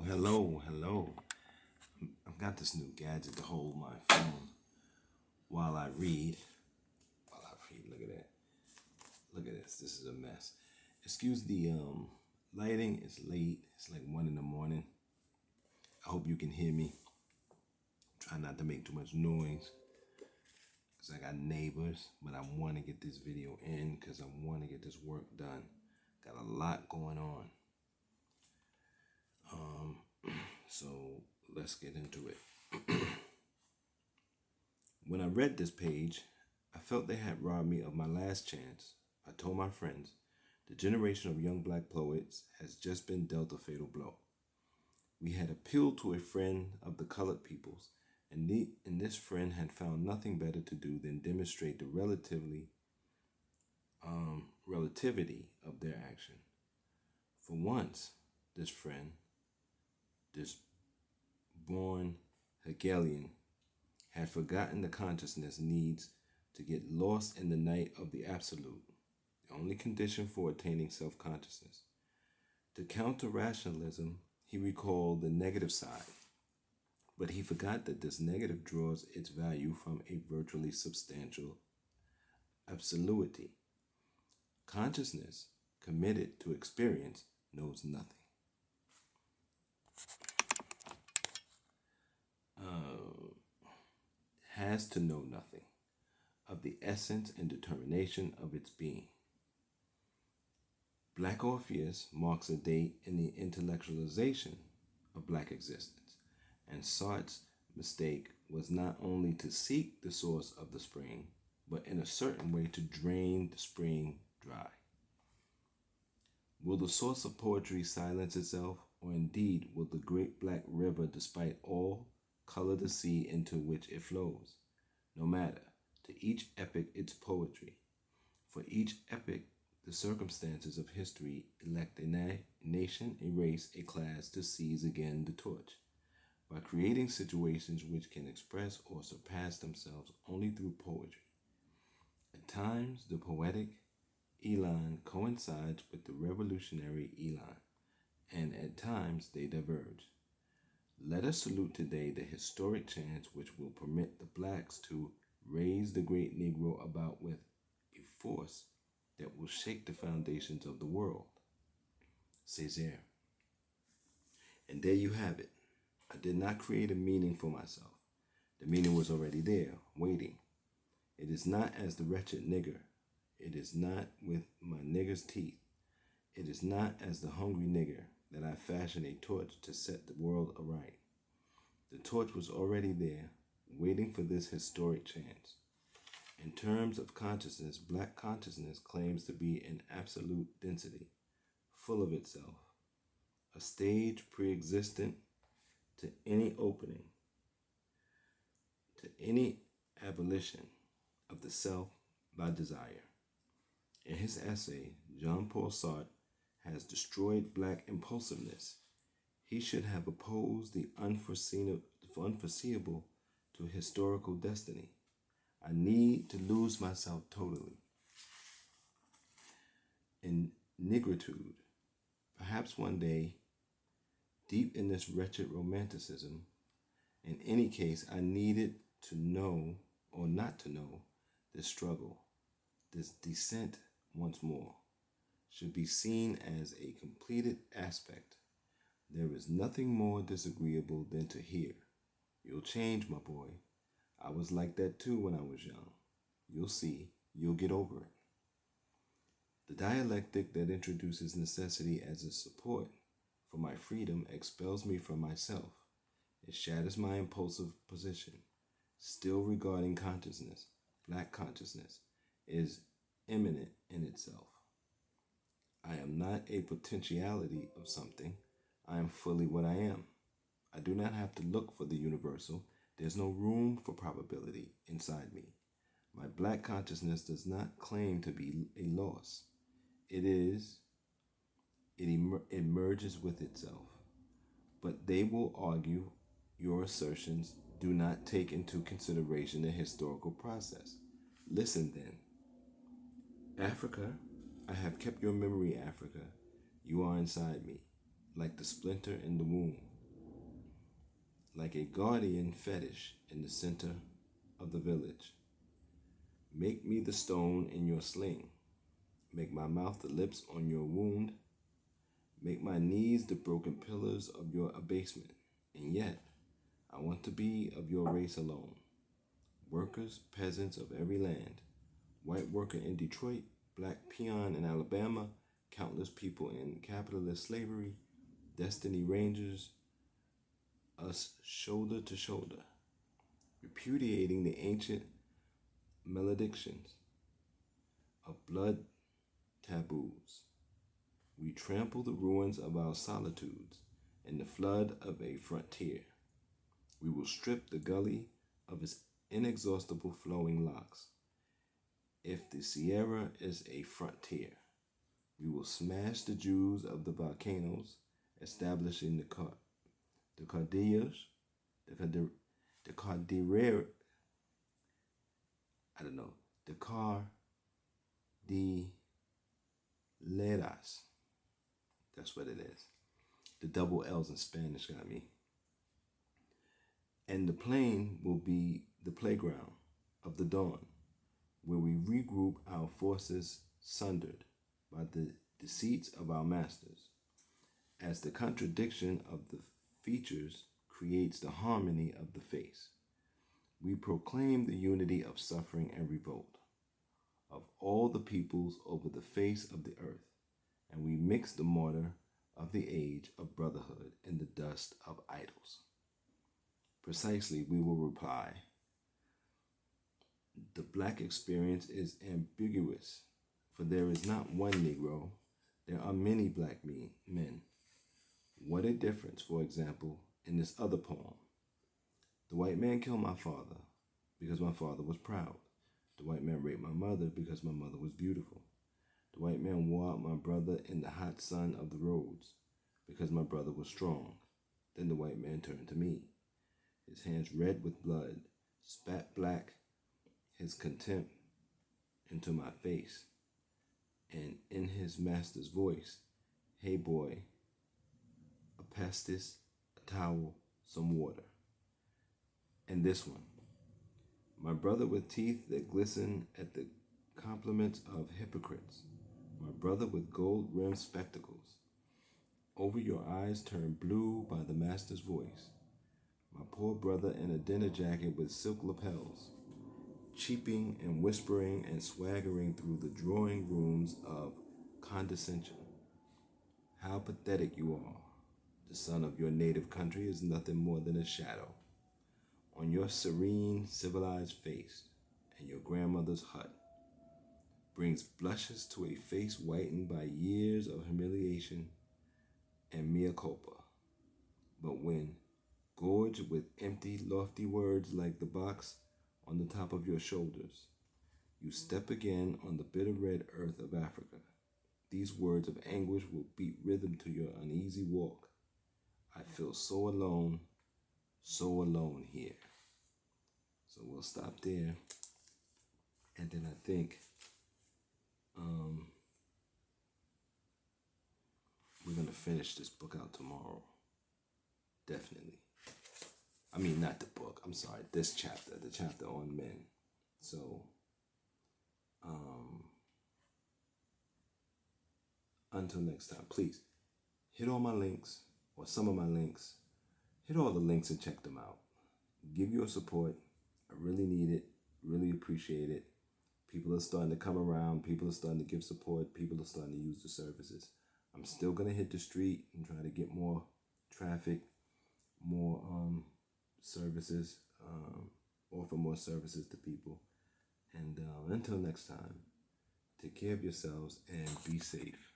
Hello. I've got this new gadget to hold my phone while I read. Look at that. Look at this. This is a mess. Excuse the lighting. It's late. It's like 1 in the morning. I hope you can hear me. Try not to make too much noise because I got neighbors, but I want to get this video in because I want to get this work done. Got a lot going on. So let's get into it. When I read this page, I felt they had robbed me of my last chance. I told my friends, the generation of young black poets has just been dealt a fatal blow. We had appealed to a friend of the colored peoples, and this friend had found nothing better to do than demonstrate the relativity of their action. For once, this friend, this born Hegelian, had forgotten the consciousness needs to get lost in the night of the absolute, the only condition for attaining self-consciousness. To counter rationalism, he recalled the negative side, but he forgot that this negative draws its value from a virtually substantial absolutity. Consciousness, committed to experience, knows nothing. Has to know nothing of the essence and determination of its being. Black Orpheus marks a date in the intellectualization of black existence, and Sartre's mistake was not only to seek the source of the spring, but in a certain way to drain the spring dry. Will the source of poetry silence itself, or indeed will the great black river, despite all, color the sea into which it flows? No matter, to each epoch its poetry. For each epoch, the circumstances of history elect a nation, a race, a class to seize again the torch, by creating situations which can express or surpass themselves only through poetry. At times, the poetic elan coincides with the revolutionary elan, and at times they diverge. Let us salute today the historic chance which will permit the blacks to raise the great Negro about with a force that will shake the foundations of the world. Césaire. And there you have it. I did not create a meaning for myself. The meaning was already there, waiting. It is not as the wretched nigger. It is not with my nigger's teeth. It is not as the hungry nigger that I fashion a torch to set the world aright. The torch was already there, waiting for this historic chance. In terms of consciousness, black consciousness claims to be an absolute density, full of itself, a stage pre-existent to any opening, to any abolition of the self by desire. In his essay, Jean-Paul Sartre has destroyed black impulsiveness. He should have opposed the unforeseeable to historical destiny. I need to lose myself totally in nigritude. Perhaps one day, deep in this wretched romanticism, in any case, I needed to know or not to know this struggle, this descent once more, should be seen as a completed aspect. There is nothing more disagreeable than to hear, "You'll change, my boy. I was like that too when I was young. You'll see, you'll get over it." The dialectic that introduces necessity as a support for my freedom expels me from myself. It shatters my impulsive position. Still regarding consciousness, black consciousness, is immanent in itself. I am not a potentiality of something. I am fully what I am. I do not have to look for the universal. There's no room for probability inside me. My black consciousness does not claim to be a loss. It merges with itself. But they will argue your assertions do not take into consideration the historical process. Listen then. Africa, I have kept your memory, Africa. You are inside me, like the splinter in the womb. like a guardian fetish in the center of the village. Make me the stone in your sling. Make my mouth the lips on your wound. Make my knees the broken pillars of your abasement. And yet, I want to be of your race alone. Workers, peasants of every land. White worker in Detroit, black peon in Alabama, countless people in capitalist slavery, destiny rangers, us shoulder to shoulder, repudiating the ancient maledictions of blood taboos. We trample the ruins of our solitudes in the flood of a frontier. We will strip the gully of its inexhaustible flowing locks. If the Sierra is a frontier, we will smash the Jews of the volcanoes, establishing the Cordilleras, the Cordillera, the Cordilleras. That's what it is. The double L's in Spanish got me. And the plain will be the playground of the dawn, where we regroup our forces sundered by the deceits of our masters, as the contradiction of the features creates the harmony of the face. We proclaim the unity of suffering and revolt, of all the peoples over the face of the earth, and we mix the mortar of the age of brotherhood in the dust of idols. Precisely, we will reply, the black experience is ambiguous, for there is not one Negro, there are many black men. What a difference, for example, in this other poem. The white man killed my father because my father was proud. The white man raped my mother because my mother was beautiful. The white man wore out my brother in the hot sun of the roads because my brother was strong. Then the white man turned to me, his hands red with blood, spat black his contempt into my face, and in his master's voice, hey boy, a pastis, a towel, some water. And this one, my brother with teeth that glisten at the compliments of hypocrites, my brother with gold-rimmed spectacles, over your eyes turned blue by the master's voice, my poor brother in a dinner jacket with silk lapels, cheeping and whispering and swaggering through the drawing rooms of condescension. How pathetic you are. The sun of your native country is nothing more than a shadow on your serene, civilized face, and your grandmother's hut brings blushes to a face whitened by years of humiliation and mea culpa. But when, gorged with empty, lofty words like the box on the top of your shoulders, you step again on the bitter red earth of Africa, these words of anguish will beat rhythm to your uneasy walk. I feel so alone here. So we'll stop there. And then I think we're going to finish this book out tomorrow. Definitely. I mean, not the book. I'm sorry. This chapter, the chapter on men. So, until next time, please hit all my links or some of my links. Hit all the links and check them out. Give your support. I really need it. Really appreciate it. People are starting to come around. People are starting to give support. People are starting to use the services. I'm still going to hit the street and try to get more traffic, more services, offer more services to people. And until next time, take care of yourselves and be safe.